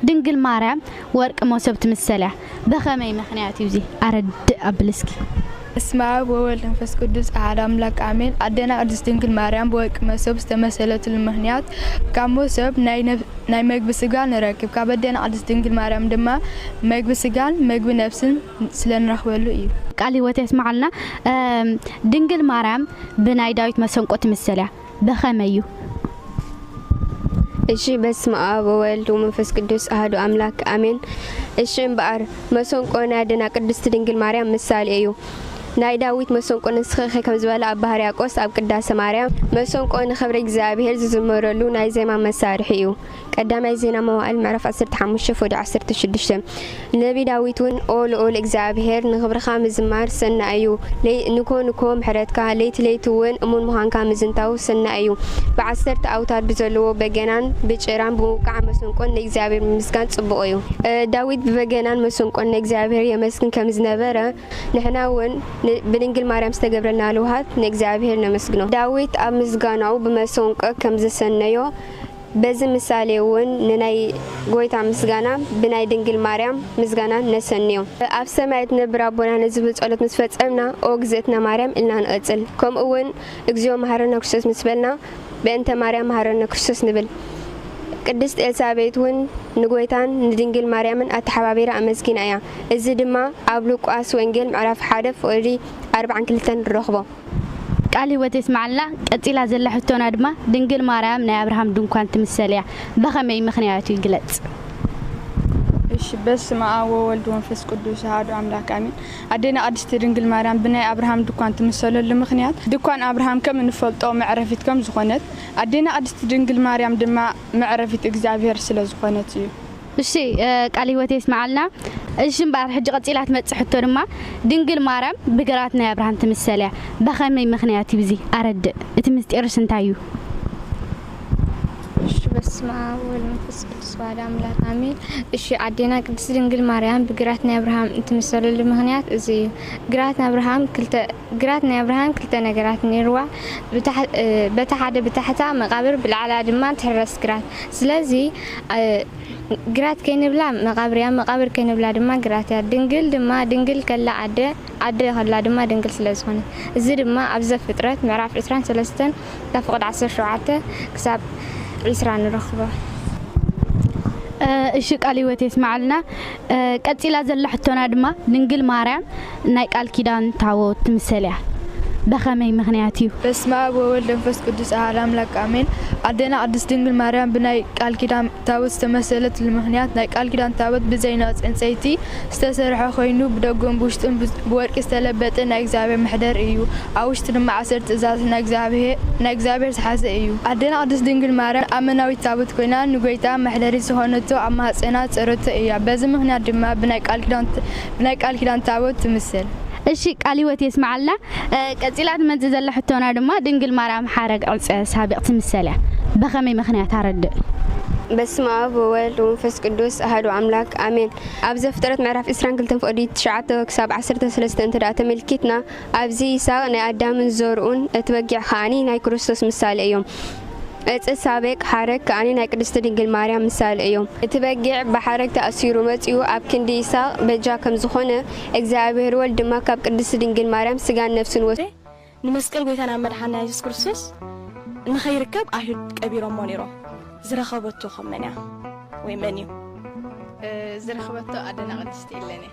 دنقل ماريم ورق موسب تمثلها بخمي مخنياتي وزي أرد أبلسكي اسمع وولد نفس قدس أعلم لك آمين عدنا أرد دنقل ماريم بورق موسب تمثلت المهنيات كموسب ناي مجب سجال نركب كبدنا أرد دنقل ماريم دما مجب سجال مجب نفسن سلنا نخوله إيه قال لي وتسمع لنا دنقل ماريم بناي داويت مسونقو تمثلها بخميو እሺ በስመ አብ ወወልድ ወመንፈስ ቅዱስ አሐዱ አምላክ አሜን። እሺ እምበአር መሰንቆና ያደና ቅድስት ድንግል ማርያም ምሳሌ እዩ ናይ ዳዊት መሰንቆ ንስኸ ከም ዝበለ አብ ባህርያቆስ አብ ቅዳሴ ማርያም መሰንቆ ንኽብሪ እግዚአብሔር ዝዝመረሉ ናይ ዜማ መሳርሒ እዩ። ቀዳማይ ዜና መዋዕል ምዕራፍ 15 ወደ 16 ነቢ ዳዊት ውን ኦ ልዑል እግዚአብሔር ንኽብርኻ ምዝማር ሰናይ እዩ ንኮ ምሕረትካ ለይቲ ውን እሙን ምዃንካ ምዝንታው ሰናይ እዩ ብ10 ኣውታር ብዘለዎ በገናን ብጭራን ብምውቃዕ መሰንቆን ንእግዚአብሔር ምስጋን ጽቡቕ እዩ። ዳዊት ብበገናን መሰንቆን ንእግዚአብሔር የመስግን ከም ዝነበረ ንሕና ውን بنجل مريم استجبرنا لوهات نجزابير نمسجنه داويت أمسجناه بمسونق كم زسنيو بزم مثاليون نناي قويت أمسجنا بناي دنجل مريم مسجنا نسنيو أفسمعت نبرابنا نزبط قلت مسفت أمنا أوجزتنا مريم إلنا نقتل كم أون إجزيو مهرنا كرسوس مسبلنا بأنت مريم مهرنا كرسوس نبل ቅድስት ኤልሳቤጥ ውን ንጎይታን ንድንግል ማርያምን አተሐባቢራ አመስኪና እያ እዚ ድማ ኣብ ሉቃስ ወንጌል ምዕራፍ 1 ፍቅዲ 42 ንረኽቦ ቃል ህይወት ይስማዓልና ቀፂላ ዘላ ሕቶና ድማ ድንግል ማርያም ናይ አብርሃም ድንኳን ትምሰል እያ በኸመይ ምኽንያቱ ይግለጽ እሺ በስመ አብ ወወልድ ወመንፈስ ቅዱስ አሐዱ አምላክ አሜን አደና ቅድስት ድንግል ማርያም ብናይ አብርሃም ድንኳን ትምሰለሉ ምኽንያት ድንኳን አብርሃም ከም እንፈልጦ መዕረፊት ከም ዝኾነት አደና ቅድስት ድንግል ማርያም ድማ መዕረፊት እግዚአብሔር ስለ ዝኾነት እዩ እሺ ቃል ህይወት ይስማዓልና እሺ ባር ሕጂ ቀፂላት መጽሕቶ ድማ ድንግል ማርያም ብግራት ናይ አብርሃም ትምሰል እያ በኸመይ ምኽንያት ይብዚ አረድ እቲ ምስጢርስ እንታይ እዩ በስመ አብ ወወልድ ወመንፈስ ቅዱስ አሐዱ አምላክ አሜን እሺ አዴና ቅድስት ድንግል ማርያም ብግራት ናይ አብርሃም እንትምሰለሉ ምኽንያት እዚ ግራት ናይ አብርሃም ክልተ ነገራት ነይርዋ በታሕታ መቃብር ብላዕላ ድማ ትሕረስ ግራት ስለዚ ግራት ከይንብላ መቃብር ከይንብላ ድማ ግራት ያ ድንግል ከላ አደ ከላ ድማ ድንግል ስለዝኾነ እዚ ድማ ኣብ ዘፍጥረት ምዕራፍ 23 ተፍቅድ 17 ክሳብ إسرائيل رخبة. إيش قالي وتسمعنا كتيلا زلحتنا دما ننقل مريم نايك الكيدان تعوض تمثلها بخمي مغنياتيو بسمع وولد نفس قدس أعلم لك آمين عدنا قدس دنجل مريم بنايك الكيدان تعوض تمثلت المغنيات نايك الكيدان تعوض بزينات إنسيتي استسرح خينو بدقون بوشتن بورك استلبت نايك زابير محدر إيو أوشتن مع عصرت إزاز نايك زابير سحاس إيو عدنا قدس دنجل مريم أمناوي تعوض كوينا نقويتا محدري سهونتو أما هسينات سرت إيا بزي مغنيات دما بنايك الكيدان تعوض تمثل እሺ ቃል ህይወት ይስማዓልና ቀፂላት መንዝ ዘለሕቶና ድማ ድንግል ማርያም ሓረግ ቅልጽ ሳቢቅ ትምሰል እያ በኸመይ ምኽንያት አረድ በስመ አብ ወወልድ ወመንፈስ ቅዱስ አሐዱ አምላክ አሜን ኣብ ዘፍጥረት ምዕራፍ 22 ፍቅዲ 9 ክሳብ 13 እንተዳ ተመልኪትና ኣብዚ ይስሐቅ ናይ አዳምን ዘርኡን እትበጊዕ ኻኒ ናይ ክርስቶስ ምሳሌ እዮም እጽሳበቅ ሓረግ ከኣኒ ናይ ቅድስት ድንግል ማርያም ምሳሌ እዮም እትበጊዕ ብሓረግ ተኣሲሩ መጽኡ ኣብ ክንዲ ይስሐቅ በጃ ከም ዝኾነ እግዚአብሔር ወልድ ድማ ካብ ቅድስት ድንግል ማርያም ስጋን ነፍስን ወስዶ ንመስቀል ጎይታና መድሓና ኢየሱስ ክርስቶስ ንኸይርከብ ኣይሁድ ቀቢሮሞ ነይሮም ዝረኸበቶ ኸመን እያ ወይ መን እዩ ዝረኸበቶ ኣደና ቅድስት ኢለኒ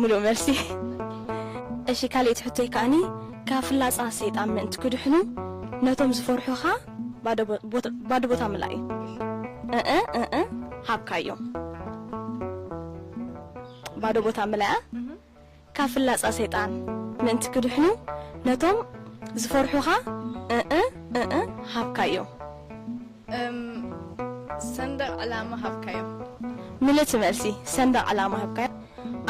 ሙሉእ መልሲ እሺ ካልኦት ሕቶይ ከኣኒ ካብ ፍላጻ ሰይጣን ምእንቲ ክድሕኑ ነቶም ዝፈርሑኻ ባዶ ቦታ ምላይ ሃብካዮም ባዶ ቦታ ምላይ ካብ ፍላጻ ሰይጣን ምእንቲ ክድሕኑ ነቶም ዝፈርሑኻ ሃብካዮም ሰንደቅ ዓላማ ሃብካዮም ምልእቲ መልሲ ሰንደቅ ዓላማ ሃብካዮም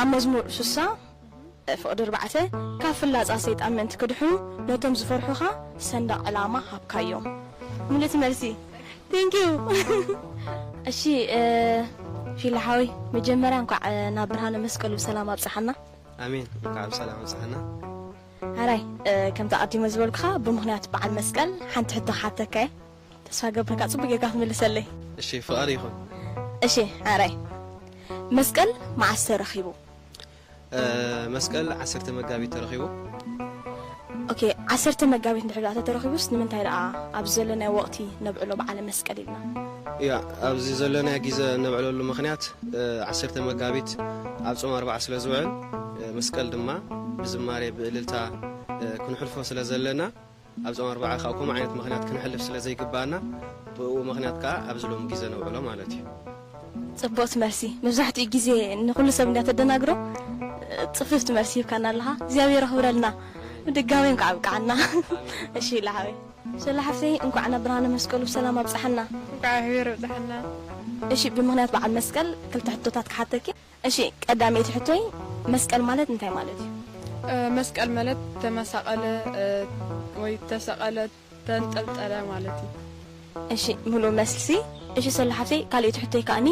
ኣብ መዝሙር 60 ፍቅዲ 4 ካብ ፍላጻ ሰይጣን ምእንቲ ክድሕኑ ነቶም ዝፈርሑኻ ሰንደቅ ዓላማ ሃብካዮም ምልእቲ መልሲ ቴንክ ዩ እሺ ፊልሓዊ መጀመርያ እንኳዕ ናብ ብርሃነ መስቀሉ ሰላም ኣብፅሓና አሜን እንኳዕ ሰላም ኣብፅሓና ሃራይ ከም ተቐዲመ ዝበልኩኻ ብምኽንያት በዓል መስቀል ሓንቲ ሕቶ ሓተከ ተስፋ ገብረካ ጽቡቕ ጌጋ ትምልሰለይ እሺ ፍቕሪ ይኹን እሺ ዓራይ መስቀል ማዓስ ተረኺቡ መስቀል 10 መጋቢት ተረኺቡ ኦኬ 10 መጋቢት እንድሕር ተረኺቡስ ንምንታይ ደኣ ኣብ ዘለና ወቕቲ ነብዕሎ በዓል መስቀል ኢልና ያ ኣብዚ ዘለና ግዜ ነብዕለሉ ምኽንያት 10 መጋቢት ኣብ ጾም 4 ስለ ዝውዕል መስቀል ድማ ብዝማሬ ብእልልታ ክንሕልፎ ስለ ዘለና ኣብ ጾም 4 ካብኩም ዓይነት ምኽንያት ክንሕልፍ ስለ ዘይግባና ብኡ ምኽንያት ከዓ ኣብ ዝሎም ግዜ ነብዕሎ ማለት እዩ ጽቡቕት መርሲ መብዛሕትኡ ግዜ ንኹሉ ሰብ እንዳተደናግሮ ጽፍፍት መርሲ ይብካና ኣለኻ እግዚአብሔር ይኽብረልና ድጋሜን ከዓብቃዓና እሺ ላሃዊ ሰላሓፍተይ እንኳዕ ናብ ብርሃነ መስቀሉ ሰላም ኣብፅሐና እንኳዕ ሕብር ኣብፅሐና እሺ ብምኽንያት በዓል መስቀል ክልተ ሕቶታት ክሓተኪ እሺ ቀዳመይቲ ሕቶይ መስቀል ማለት እንታይ ማለት እዩ መስቀል ማለት ተመሳቀለ ወይ ተሰቀለ ተንጠልጠለ ማለት እዩ እሺ ሙሉ መስልሲ እሺ ሰላሓፍተይ ካልኦት ሕቶይ ከኣኒ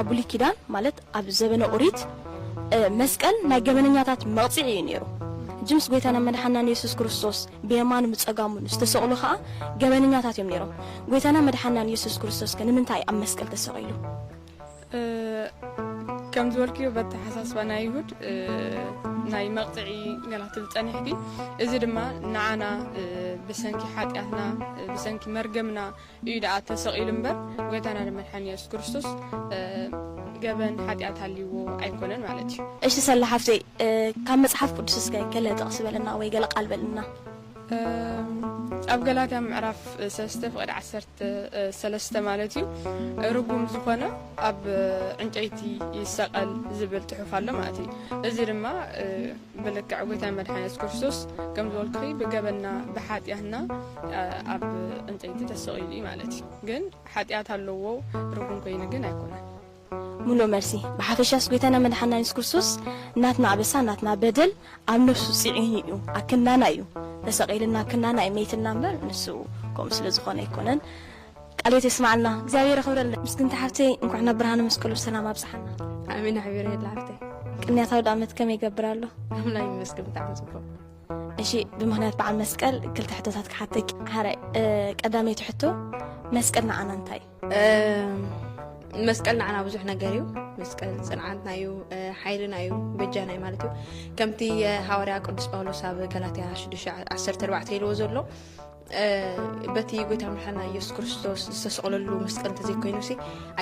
ኣብ ብሉይ ኪዳን ማለት ኣብ ዘበነ ኦሪት መስቀል ናይ ገበነኛታት መቕፅዒ እዩ ነይሩ ጅምስ ጎይታና መድሓናን ኢየሱስ ክርስቶስ ብየማኑ ብጸጋሙን ዝተሰቕሉ ከዓ ገበነኛታት እዮም ነይሮም ጎይታና መድሓናን ኢየሱስ ክርስቶስ ንምንታይ ኣብ መስቀል ተሰቒሉ ከም ዝበልክዮ በተሓሳስባ ናይ ይሁድ ናይ መቕፅዒ ገላትል ፀኒሕቲ እዚ ድማ ንዓና ብሰንኪ ሓጢኣትና ብሰንኪ መርገምና እዩ ደኣ ተሰቒሉ እምበር ጎይታና መድሓኒ ኢየሱስ ክርስቶስ ገበን ሓጢኣት ሃልይዎ ኣይኮነን ማለት እዩ እሺ ሰላሓፍተይ ካብ መፅሓፍ ቅዱስ ገለ ጥቕስ በለና ወይ ገለ ቃል በለና ኣብ ገላትያ ምዕራፍ 3 ፍቅዲ 13 ማለት እዩ ርጉም ዝኾነ ኣብ ዕንጨይቲ ይሰቐል ዝብል ጽሑፍ ኣሎ ማለት እዩ እዚ ድማ ብልክዕ ጎይታና መድሓኒ ኢየሱስ ክርስቶስ ከም ዝበልኩ ብገበና ብሓጢኣትና ኣብ ዕንጨይቲ ተሰቒሉ እዩ ማለት እዩ ግን ሓጢኣት ኣለዎ ርጉም ኮይኑ ግን ኣይኮነን ሙሉ መርሲ ብሓፈሻስ ጎይታና መድሓና ኢየሱስ ክርስቶስ ናትና ኣበሳ ናትና በደል ኣብ ነፍሱ ጽዒኑ እዩ ኣክናና እዩ ተሰቒልና ክናና እሜትና እምበር ንሱ ከምኡ ስለ ዝኾነ ኣይኮነን ቃልዮት የስማዓልና እግዚአብሔር ይኽብረልና ምስግንታ ሓፍተይ እንኳዕ ናብ ብርሃነ መስቀሉ ሰላም ኣብፅሐና ኣሚን ሕብር የላፍተይ ቅንያታዊ ዳመት ከመይ ይገብር ኣሎ ኣምላክ ይመስገን ብጣዕሚ ጽቡቕ እሺ ብምኽንያት በዓል መስቀል ክልተ ሕቶታት ክሓተክ ሓራይ ቀዳመይቲ ሕቶ መስቀል ንዓና እንታይ መስቀል ንዓና ብዙሕ ነገር እዩ መስቀል ጽንዓትና እዩ ሓይልና እዩ በጃና እዩ ማለት እዩ ከምቲ ሐዋርያ ቅዱስ ጳውሎስ ኣብ ገላትያ 6:14 ኢልዎ ዘሎ በቲ ጎይታ መድሓኒና ኢየሱስ ክርስቶስ ዝተሰቕለሉ መስቀል እንተዘይኮይኑሲ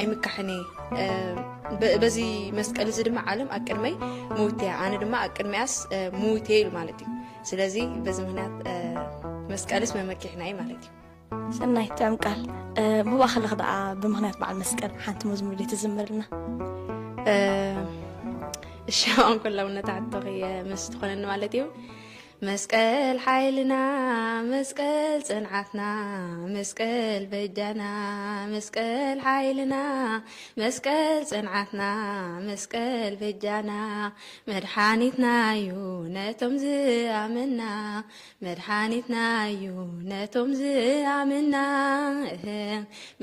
ኣይምካሕኒ በዚ መስቀል እዚ ድማ ዓለም ኣቅድመይ ሙውትያ ኣነ ድማ ኣቅድመያስ ሙውትየ ኢሉ ማለት እዩ ስለዚ በዚ ምክንያት መስቀልስ መመኪሕና እዩ ማለት እዩ ሰናይ ተምቃል ምባእ ከለኽ ደኣ ብምኽንያት በዓል መስቀል ሓንቲ መዝሙር ትዝምርልና እሻውን ኩላውነት ዓተኸየ ምስ ትኾነኒ ማለት እዩ መስቀል ሓይልና መስቀል ጽንዓትና መስቀል በጃና መስቀል ሓይልና መስቀል ጽንዓትና መስቀል በጃና መድሓኒትና እዩ ነቶም ዝኣምና መድሓኒትና እዩ ነቶም ዝኣምና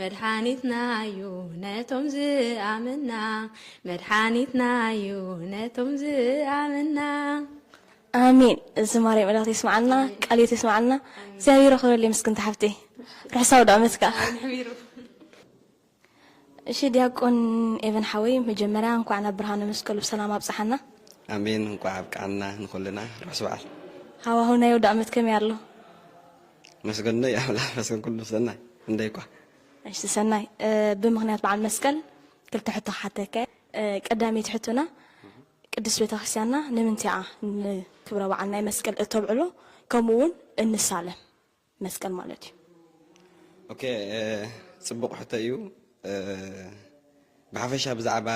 መድሓኒትና እዩ ነቶም ዝኣምና መድሓኒትና እዩ ነቶም ዝኣምና آمين الزماري ملاك يسمعنا قاليت يسمعنا زاوير خير اللي مسكن تحفتي رح صاود عمتك እሺ ዲያቆን ኤቨን ሓወይ መጀመሪያ እንኳን ኣብ ብርሃነ መስቀሉ ሰላም ኣብፅሐና አሜን እንኳን ኣብቃና ንኹልና ራስ በዓል ሃዋሁና ይወድ ዓመት ከመይ ኣሎ መስገን ያ አላ መስገን ኩሉ ሰናይ እንደይኳ እሺ ሰናይ ብምኽንያት በዓል መስቀል ክልተ ሕቶ ሓተከ ቀዳሚት ሕቶና ቅዱስ ቤተ ክርስቲያንና ንምንቲዓ ክብረ በዓል ናይ መስቀል እተብዕሎ ከምኡውን እንሳለም መስቀል ማለት እዩ ኦኬ ጽቡቕ ሕቶ እዩ ብሓፈሻ ብዛዕባ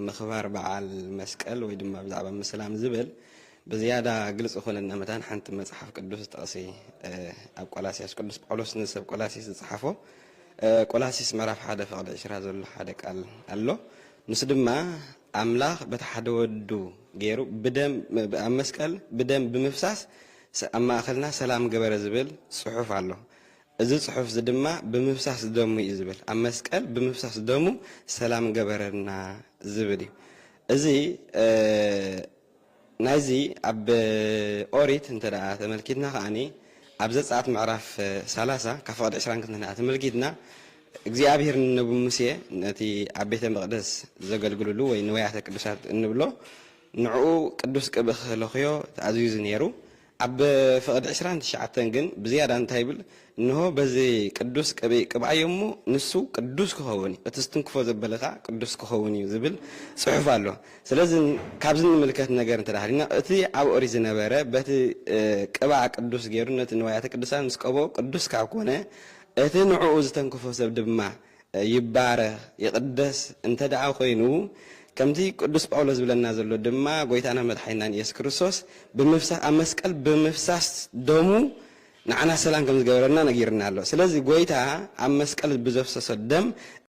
ምኽባር በዓል መስቀል ወይ ድማ ብዛዕባ ምስላም ዝብል ብዝያዳ ግልጽ ዝኾነና መታን ሓንቲ መጽሓፍ ቅዱስ ጠቕሲ ኣብ ቆላስያስ ቅዱስ ጳውሎስ ንሰብ ቆላስያስ ዝጽሓፎ ቆላስያስ ምዕራፍ 1 ፍቕዲ 20 ዘሎ ሓደ ቃል ኣሎ ንሱ ድማ ኣምላኽ በቲ ሓደ ወዱ ገይሩ ብደም ኣብ መስቀል ብደም ብምፍሳስ ኣብ ማእኸልና ሰላም ገበረ ዝብል ጽሑፍ ኣሎ እዚ ጽሑፍ እዚ ድማ ብምፍሳስ ደሙ እዩ ዝብል ኣብ መስቀል ብምፍሳስ ደሙ ሰላም ገበረና ዝብል እዩ እዚ ናይዚ ኣብ ኦሪት እንተዳ ተመልኪትና ከዓኒ ኣብ ዘጸአት ምዕራፍ 30 ካብ ፍቕዲ 20 ተመልኪትና እግዚአብሔር ነብዩ ሙሴ ነቲ ኣብ ቤተ መቅደስ ዘገልግሉሉ ወይ ንዋያተ ቅዱሳት እንብሎ ንዑ ቅዱስ ቅብእ ለኽዮ ተኣዝዩ ነይሩ ኣብ ፍቅዲ 29 ግን ብዝያዳ እንታይ ብል እንሆ በዚ ቅዱስ ቅብኣዮሙ ንሱ ቅዱስ ክኸውን እቲ ስትንክፎ ዘበለኻ ቅዱስ ክኸውን እዩ ዝብል ጽሑፍ ኣሎ ስለዚ ካብዚ ንምልከት ነገር እንተዳህሪና እቲ ኣብ ኦሪት ዝነበረ በቲ ቅብኣ ቅዱስ ገይሩ ነቲ ንዋያተ ቅዱሳት ምስ ቀቦ ቅዱስ ካብ ኮነ እቲ ንዑ ዝተንክፎ ሰብ ድማ ይባረኽ ይቅደስ እንተደኣ ኮይኑ ከምቲ ቅዱስ ጳውሎስ ዝብለና ዘሎ ድማ ጎይታና መድሓኒትና ኢየሱስ ክርስቶስ ብምፍሳስ ኣብ መስቀል ብምፍሳስ ደሙ ንዓና ሰላም ከም ዝገበረና ነጊርና ኣሎ ስለዚ ጎይታ ኣብ መስቀል ብዘፍሰሰ ደም